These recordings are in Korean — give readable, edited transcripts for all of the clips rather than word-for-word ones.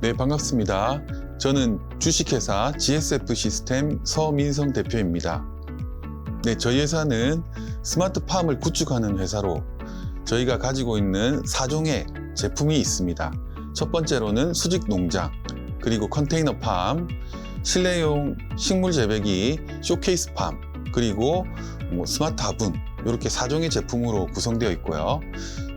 네, 반갑습니다. 저는 주식회사 GSF 시스템 서민성 대표입니다. 네, 저희 회사는 스마트팜을 구축하는 회사로 저희가 가지고 있는 4종의 제품이 있습니다. 첫 번째로는 수직 농장, 그리고 컨테이너 팜, 실내용 식물 재배기, 쇼케이스 팜, 그리고 스마트 화분, 이렇게 4종의 제품으로 구성되어 있고요.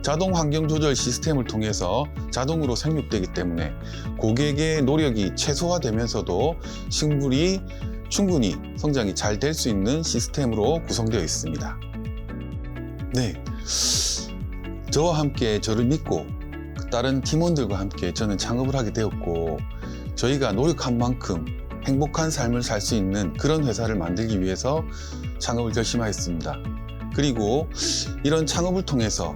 자동 환경 조절 시스템을 통해서 자동으로 생육되기 때문에 고객의 노력이 최소화되면서도 식물이 충분히 성장이 잘 될 수 있는 시스템으로 구성되어 있습니다. 네, 저와 함께 저를 믿고 다른 팀원들과 함께 저는 창업을 하게 되었고, 저희가 노력한 만큼 행복한 삶을 살 수 있는 그런 회사를 만들기 위해서 창업을 결심하였습니다. 그리고 이런 창업을 통해서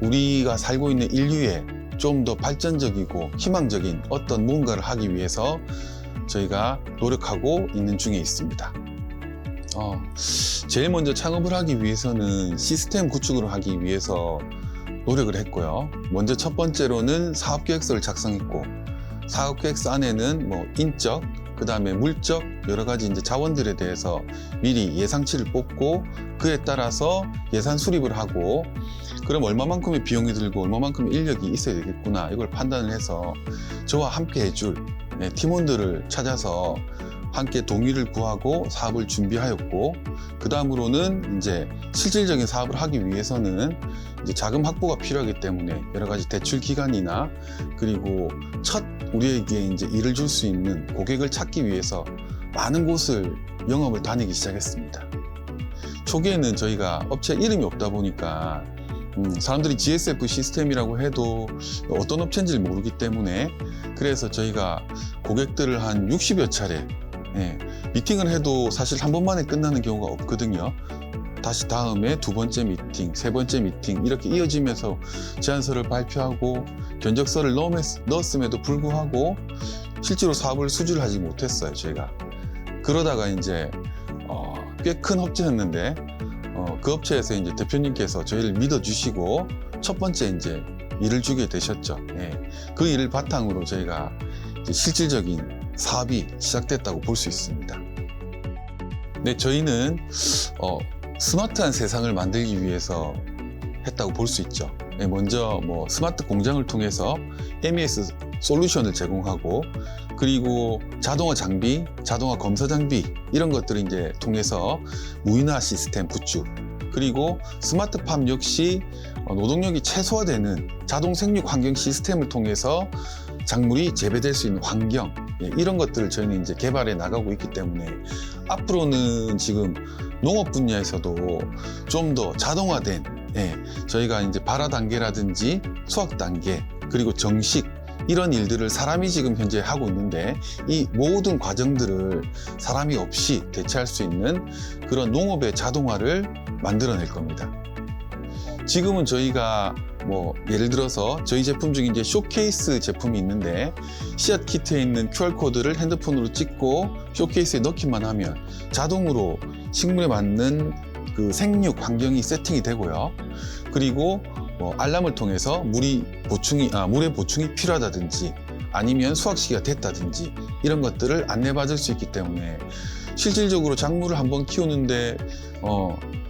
우리가 살고 있는 인류에 좀 더 발전적이고 희망적인 어떤 무언가를 하기 위해서 저희가 노력하고 있는 중에 있습니다. 제일 먼저 창업을 하기 위해서는 시스템 구축을 하기 위해서 노력을 했고요. 먼저 첫 번째로는 사업계획서를 작성했고, 사업계획서 안에는 인적, 그 다음에 물적 여러 가지 이제 자원들에 대해서 미리 예상치를 뽑고 그에 따라서 예산 수립을 하고, 그럼 얼마만큼의 비용이 들고 얼마만큼의 인력이 있어야 되겠구나, 이걸 판단을 해서 저와 함께 해줄 팀원들을 찾아서 함께 동의를 구하고 사업을 준비하였고, 그 다음으로는 이제 실질적인 사업을 하기 위해서는 이제 자금 확보가 필요하기 때문에 여러 가지 대출 기간이나, 그리고 첫 우리에게 이제 일을 줄 수 있는 고객을 찾기 위해서 많은 곳을 영업을 다니기 시작했습니다. 초기에는 저희가 업체 이름이 없다 보니까 사람들이 GSF 시스템이라고 해도 어떤 업체인지 모르기 때문에, 그래서 저희가 고객들을 한 60여 차례 미팅을 해도 사실 한 번만에 끝나는 경우가 없거든요. 다시 다음에 두 번째 미팅, 세 번째 미팅 이렇게 이어지면서 제안서를 발표하고 견적서를 넣었음에도 불구하고 실제로 사업을 수주를 하지 못했어요, 저희가. 그러다가 이제 꽤 큰 업체였는데 그 업체에서 이제 대표님께서 저희를 믿어주시고 첫 번째 이제 일을 주게 되셨죠. 그 일을 바탕으로 저희가 이제 실질적인 사업이 시작됐다고 볼 수 있습니다. 네, 저희는 스마트한 세상을 만들기 위해서 했다고 볼 수 있죠. 먼저 스마트 공장을 통해서 MES 솔루션을 제공하고, 그리고 자동화 장비, 자동화 검사 장비 이런 것들을 이제 통해서 무인화 시스템 구축, 그리고 스마트팜 역시 노동력이 최소화되는 자동 생육 환경 시스템을 통해서 작물이 재배될 수 있는 환경, 이런 것들을 저희는 이제 개발해 나가고 있기 때문에 앞으로는 지금 농업 분야에서도 좀 더 자동화된 저희가 이제 발화 단계라든지 수확 단계, 그리고 정식 이런 일들을 사람이 지금 현재 하고 있는데, 이 모든 과정들을 사람이 없이 대체할 수 있는 그런 농업의 자동화를 만들어낼 겁니다. 지금은 저희가 예를 들어서 저희 제품 중에 이제 쇼케이스 제품이 있는데, 씨앗 키트에 있는 QR코드를 핸드폰으로 찍고 쇼케이스에 넣기만 하면 자동으로 식물에 맞는 그 생육 환경이 세팅이 되고요. 그리고 알람을 통해서 물의 보충이 필요하다든지 아니면 수확 시기가 됐다든지 이런 것들을 안내받을 수 있기 때문에 실질적으로 작물을 한번 키우는데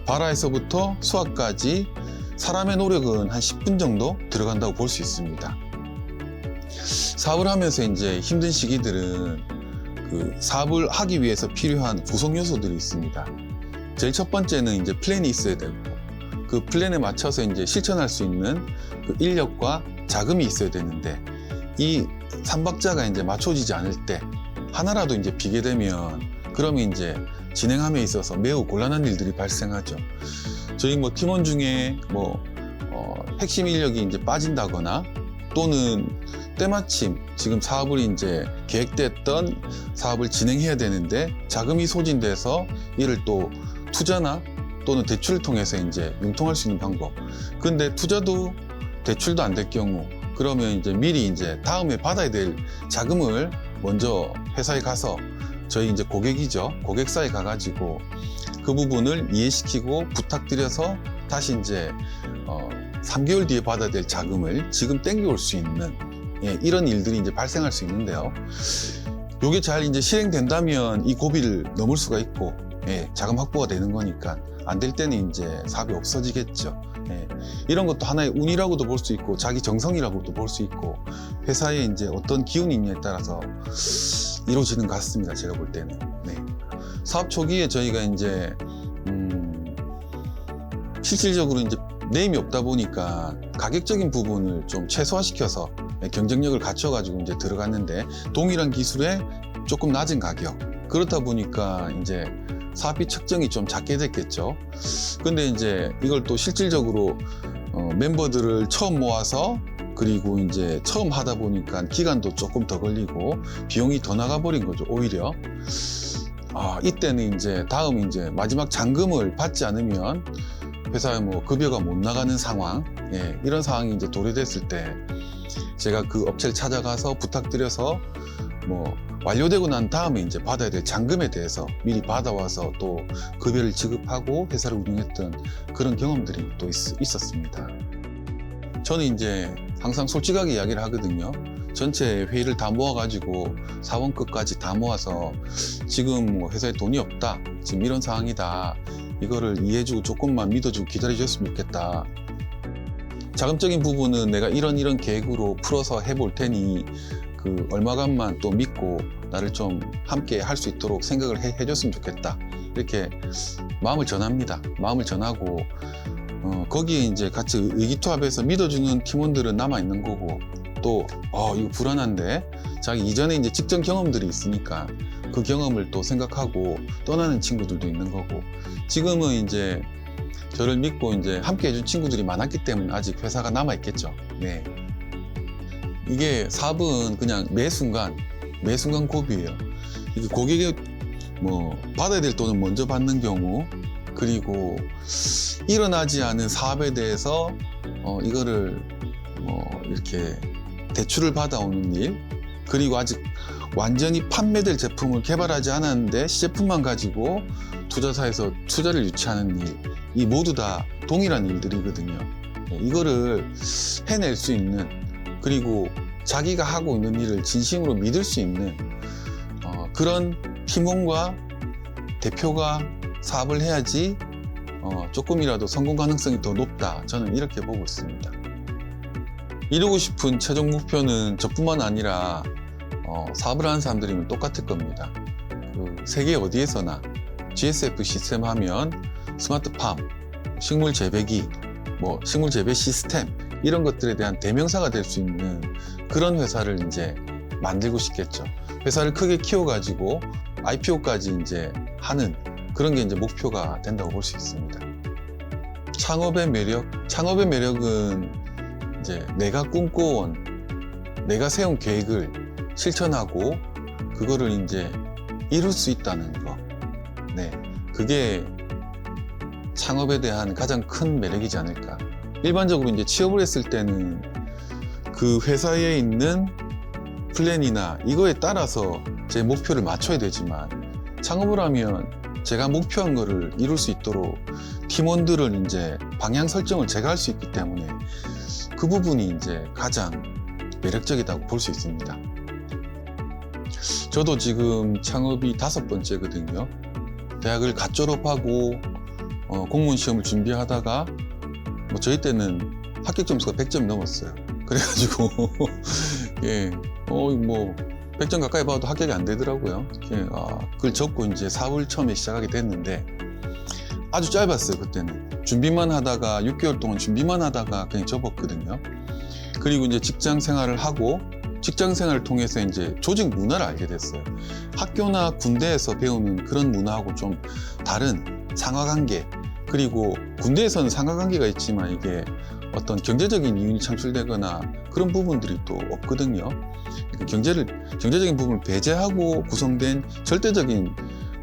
발화에서부터 수확까지 사람의 노력은 한 10분 정도 들어간다고 볼 수 있습니다. 사업을 하면서 이제 힘든 시기들은 그 사업을 하기 위해서 필요한 구성 요소들이 있습니다. 제일 첫 번째는 이제 플랜이 있어야 되고, 그 플랜에 맞춰서 이제 실천할 수 있는 그 인력과 자금이 있어야 되는데, 이 삼박자가 이제 맞춰지지 않을 때 하나라도 이제 비게 되면 그러면 이제 진행함에 있어서 매우 곤란한 일들이 발생하죠. 저희 팀원 중에 핵심 인력이 이제 빠진다거나, 또는 때마침 지금 사업을 이제 계획됐던 사업을 진행해야 되는데 자금이 소진돼서 이를 또 투자나 또는 대출을 통해서 이제 융통할 수 있는 방법. 근데 투자도 대출도 안 될 경우, 그러면 이제 미리 이제 다음에 받아야 될 자금을 먼저 회사에 가서, 저희 이제 고객이죠. 고객사에 가가지고 그 부분을 이해시키고 부탁드려서 다시 이제 3개월 뒤에 받아야 될 자금을 지금 땡겨올 수 있는 예, 이런 일들이 이제 발생할 수 있는데요. 요게 잘 이제 실행된다면 이 고비를 넘을 수가 있고, 예, 자금 확보가 되는 거니까 안 될 때는 이제 사업이 없어지겠죠. 예, 이런 것도 하나의 운이라고도 볼 수 있고 자기 정성이라고도 볼 수 있고 회사에 이제 어떤 기운이 있냐에 따라서 이루어지는 것 같습니다. 제가 볼 때는. 네. 사업 초기에 저희가 이제 실질적으로 이제 네임이 없다 보니까 가격적인 부분을 좀 최소화시켜서 경쟁력을 갖춰가지고 이제 들어갔는데 동일한 기술에 조금 낮은 가격. 그렇다 보니까 이제 사업비 책정이 좀 작게 됐겠죠. 근데 이제 이걸 또 실질적으로 멤버들을 처음 모아서 그리고 이제 처음 하다 보니까 기간도 조금 더 걸리고 비용이 더 나가버린 거죠, 오히려. 이때는 이제 다음 이제 마지막 잔금을 받지 않으면 회사에 뭐 급여가 못 나가는 상황, 예, 이런 상황이 이제 도래됐을 때 제가 그 업체를 찾아가서 부탁드려서 뭐 완료되고 난 다음에 이제 받아야 될 잔금에 대해서 미리 받아와서 또 급여를 지급하고 회사를 운영했던 그런 경험들이 또 있었습니다. 저는 이제 항상 솔직하게 이야기를 하거든요. 전체 회의를 다 모아가지고 사원 끝까지 다 모아서 지금 뭐 회사에 돈이 없다, 지금 이런 상황이다, 이거를 이해해주고 조금만 믿어주고 기다려줬으면 좋겠다. 자금적인 부분은 내가 이런 계획으로 풀어서 해볼 테니 그 얼마간만 또 믿고 나를 좀 함께 할 수 있도록 생각을 해줬으면 좋겠다. 이렇게 마음을 전합니다. 마음을 전하고 거기에 이제 같이 의기투합해서 믿어주는 팀원들은 남아 있는 거고 또 이거 불안한데 자기 이전에 이제 직전 경험들이 있으니까 그 경험을 또 생각하고 떠나는 친구들도 있는 거고 지금은 이제 저를 믿고 이제 함께 해준 친구들이 많았기 때문에 아직 회사가 남아 있겠죠. 네. 이게 사업은 그냥 매 순간 고비예요. 이게 고객이 뭐 받아야 될 돈을 먼저 받는 경우 그리고 일어나지 않은 사업에 대해서 이거를 이렇게 대출을 받아오는 일 그리고 아직 완전히 판매될 제품을 개발하지 않았는데 시제품만 가지고 투자사에서 투자를 유치하는 일, 이 모두 다 동일한 일들이거든요. 이거를 해낼 수 있는 그리고 자기가 하고 있는 일을 진심으로 믿을 수 있는 그런 팀원과 대표가 사업을 해야지 조금이라도 성공 가능성이 더 높다. 저는 이렇게 보고 있습니다. 이루고 싶은 최종 목표는 저뿐만 아니라 사업을 하는 사람들이면 똑같을 겁니다. 그 세계 어디에서나 GSF 시스템 하면 스마트팜, 식물 재배기, 뭐 식물 재배 시스템 이런 것들에 대한 대명사가 될 수 있는 그런 회사를 이제 만들고 싶겠죠. 회사를 크게 키워가지고 IPO까지 이제 하는 그런 게 이제 목표가 된다고 볼 수 있습니다. 창업의 매력은 이제 내가 꿈꿔온, 내가 세운 계획을 실천하고 그거를 이제 이룰 수 있다는 거. 네, 그게 창업에 대한 가장 큰 매력이지 않을까. 일반적으로 이제 취업을 했을 때는 그 회사에 있는 플랜이나 이거에 따라서 제 목표를 맞춰야 되지만 창업을 하면 제가 목표한 거를 이룰 수 있도록 팀원들을 이제 방향 설정을 제가 할 수 있기 때문에 그 부분이 이제 가장 매력적이라고 볼 수 있습니다. 저도 지금 창업이 5번째거든요. 대학을 갓 졸업하고 공무원 시험을 준비하다가 뭐 저희 때는 합격 점수가 100점 넘었어요. 그래가지고 예, 뭐 100점 가까이 봐도 합격이 안 되더라고요. 그걸 접고 이제 사업을 처음에 시작하게 됐는데 아주 짧았어요. 그때는 준비만 하다가 6개월 동안 준비만 하다가 그냥 접었거든요. 그리고 이제 직장 생활을 하고 직장 생활을 통해서 이제 조직 문화를 알게 됐어요. 학교나 군대에서 배우는 그런 문화하고 좀 다른 상하관계, 그리고 군대에서는 상하관계가 있지만 이게 어떤 경제적인 이윤이 창출되거나 그런 부분들이 또 없거든요. 경제적인 부분을 배제하고 구성된 절대적인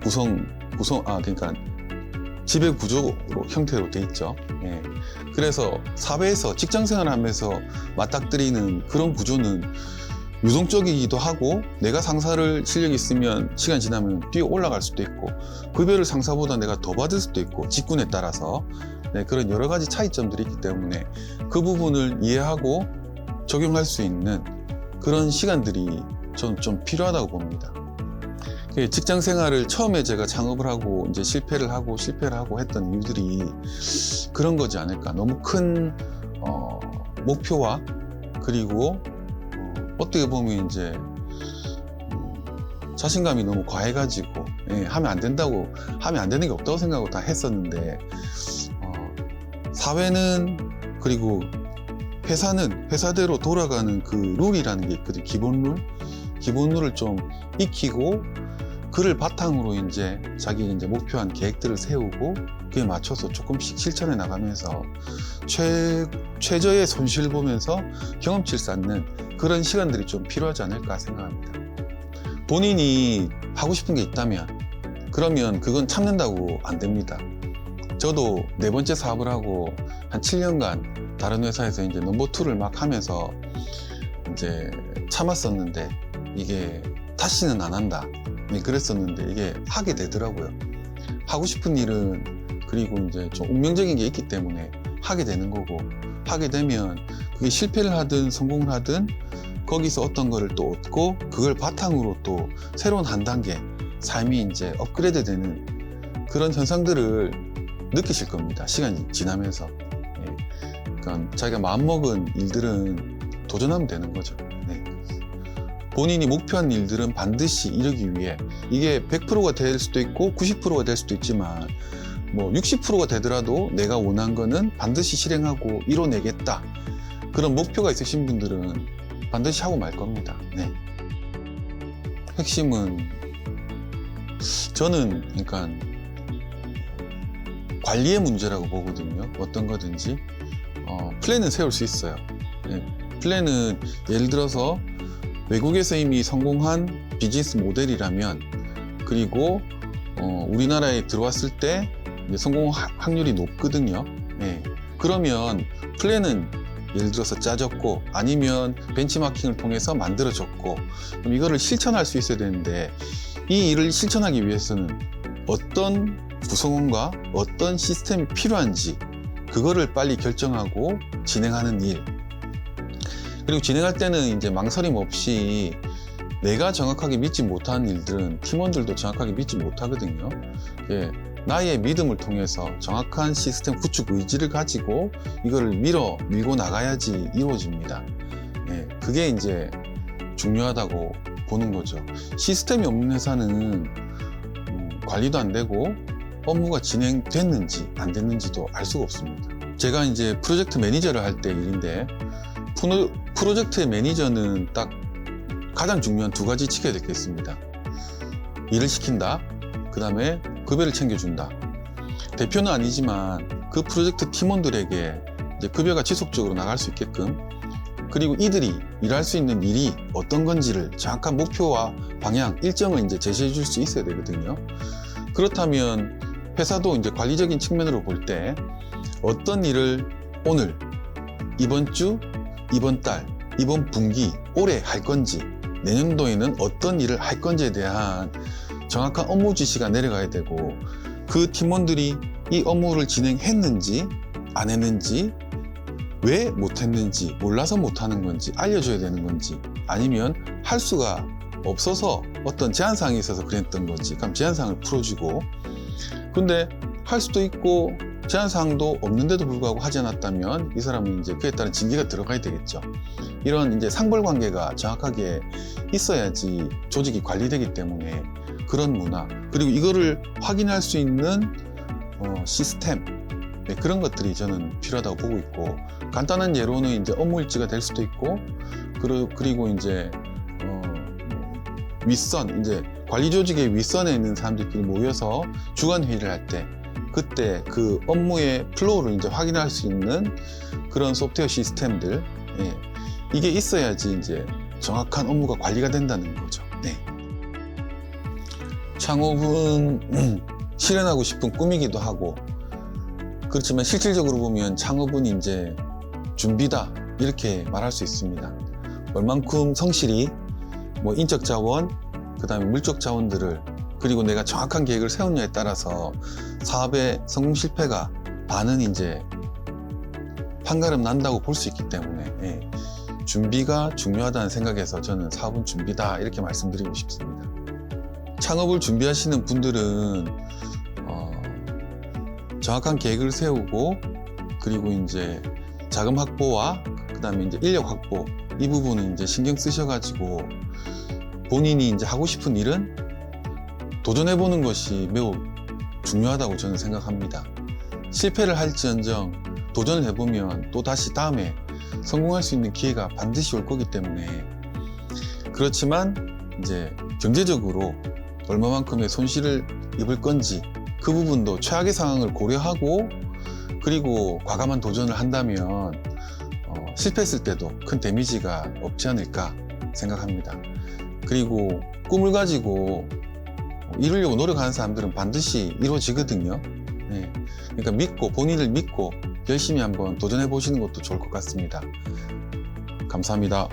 그러니까 지배 구조로 형태로 돼 있죠. 예. 그래서 사회에서 직장 생활을 하면서 맞닥뜨리는 그런 구조는 유동적이기도 하고 내가 상사를 실력이 있으면 시간 지나면 뛰어 올라갈 수도 있고 급여를 상사보다 내가 더 받을 수도 있고 직군에 따라서 그런 여러 가지 차이점들이 있기 때문에 그 부분을 이해하고 적용할 수 있는 그런 시간들이 저는 좀 필요하다고 봅니다. 직장 생활을 처음에 제가 창업을 하고 이제 실패를 하고 했던 이유들이 그런 거지 않을까. 너무 큰 목표와 그리고 어떻게 보면 이제 자신감이 너무 과해가지고 하면 안 되는 게 없다고 생각하고 다 했었는데 사회는 그리고 회사는 회사대로 돌아가는 그 룰이라는 게 있거든요. 기본 룰을 좀 익히고 그를 바탕으로 이제 자기 이제 목표한 계획들을 세우고 그에 맞춰서 조금씩 실천해 나가면서 최저의 손실을 보면서 경험치를 쌓는 그런 시간들이 좀 필요하지 않을까 생각합니다. 본인이 하고 싶은 게 있다면 그러면 그건 참는다고 안 됩니다. 저도 4번째 사업을 하고 한 7년간 다른 회사에서 이제 넘버2를 막 하면서 이제 참았었는데 이게 다시는 안 한다. 그랬었는데 이게 하게 되더라고요. 하고 싶은 일은 그리고 이제 좀 운명적인 게 있기 때문에 하게 되는 거고 하게 되면 그게 실패를 하든 성공을 하든 거기서 어떤 거를 또 얻고 그걸 바탕으로 또 새로운 한 단계 삶이 이제 업그레이드 되는 그런 현상들을 느끼실 겁니다. 시간이 지나면서. 그러니까 자기가 마음먹은 일들은 도전하면 되는 거죠. 본인이 목표한 일들은 반드시 이루기 위해 이게 100%가 될 수도 있고 90%가 될 수도 있지만 뭐 60%가 되더라도 내가 원한 거는 반드시 실행하고 이뤄내겠다. 그런 목표가 있으신 분들은 반드시 하고 말 겁니다. 핵심은 저는 그러니까 관리의 문제라고 보거든요. 어떤 거든지 플랜은 세울 수 있어요. 플랜은 예를 들어서 외국에서 이미 성공한 비즈니스 모델이라면 그리고 우리나라에 들어왔을 때 성공 확률이 높거든요. 그러면 플랜은 예를 들어서 짜졌고 아니면 벤치마킹을 통해서 만들어졌고 그럼 이거를 실천할 수 있어야 되는데 이 일을 실천하기 위해서는 어떤 구성원과 어떤 시스템이 필요한지 그거를 빨리 결정하고 진행하는 일. 그리고 진행할 때는 이제 망설임 없이 내가 정확하게 믿지 못하는 일들은 팀원들도 정확하게 믿지 못하거든요. 나의 믿음을 통해서 정확한 시스템 구축 의지를 가지고 이거를 밀고 나가야지 이루어집니다. 그게 이제 중요하다고 보는 거죠. 시스템이 없는 회사는 관리도 안 되고 업무가 진행됐는지 안 됐는지도 알 수가 없습니다. 제가 이제 프로젝트 매니저를 할 때 일인데 프로젝트의 매니저는 딱 가장 중요한 2가지 지켜야 될 게 있습니다. 일을 시킨다. 그 다음에 급여를 챙겨준다. 대표는 아니지만 그 프로젝트 팀원들에게 이제 급여가 지속적으로 나갈 수 있게끔 그리고 이들이 일할 수 있는 일이 어떤 건지를 정확한 목표와 방향, 일정을 이제 제시해 줄 수 있어야 되거든요. 그렇다면 회사도 이제 관리적인 측면으로 볼 때 어떤 일을 오늘, 이번 주, 이번 달, 이번 분기, 올해 할 건지 내년도에는 어떤 일을 할 건지에 대한 정확한 업무 지시가 내려가야 되고 그 팀원들이 이 업무를 진행했는지 안 했는지 왜 못했는지 몰라서 못하는 건지 알려줘야 되는 건지 아니면 할 수가 없어서 어떤 제한사항이 있어서 그랬던 건지 그럼 제한사항을 풀어주고 근데 할 수도 있고 제한사항도 없는데도 불구하고 하지 않았다면 이 사람은 이제 그에 따른 징계가 들어가야 되겠죠. 이런 이제 상벌관계가 정확하게 있어야지 조직이 관리되기 때문에 그런 문화 그리고 이거를 확인할 수 있는 시스템 그런 것들이 저는 필요하다고 보고 있고 간단한 예로는 이제 업무 일지가 될 수도 있고 그리고 이제 윗선 이제 관리 조직의 윗선에 있는 사람들끼리 모여서 주간 회의를 할 때 그때 그 업무의 플로우를 이제 확인할 수 있는 그런 소프트웨어 시스템들 이게 있어야지 이제 정확한 업무가 관리가 된다는 거죠. 창업은 실현하고 싶은 꿈이기도 하고 그렇지만 실질적으로 보면 창업은 이제 준비다 이렇게 말할 수 있습니다. 얼만큼 성실히 뭐 인적 자원, 그 다음에 물적 자원들을 그리고 내가 정확한 계획을 세우느냐에 따라서 사업의 성공 실패가 반은 이제 판가름 난다고 볼 수 있기 때문에 준비가 중요하다는 생각에서 저는 사업은 준비다 이렇게 말씀드리고 싶습니다. 창업을 준비하시는 분들은 정확한 계획을 세우고 그리고 이제 자금 확보와 그다음에 이제 인력 확보 이 부분은 이제 신경 쓰셔가지고 본인이 이제 하고 싶은 일은 도전해보는 것이 매우 중요하다고 저는 생각합니다. 실패를 할지언정 도전을 해보면 또 다시 다음에 성공할 수 있는 기회가 반드시 올 거기 때문에 그렇지만 이제 경제적으로 얼마만큼의 손실을 입을 건지 그 부분도 최악의 상황을 고려하고 그리고 과감한 도전을 한다면 실패했을 때도 큰 데미지가 없지 않을까 생각합니다. 그리고 꿈을 가지고 이루려고 노력하는 사람들은 반드시 이루어지거든요. 네. 그러니까 본인을 믿고 열심히 한번 도전해 보시는 것도 좋을 것 같습니다. 감사합니다.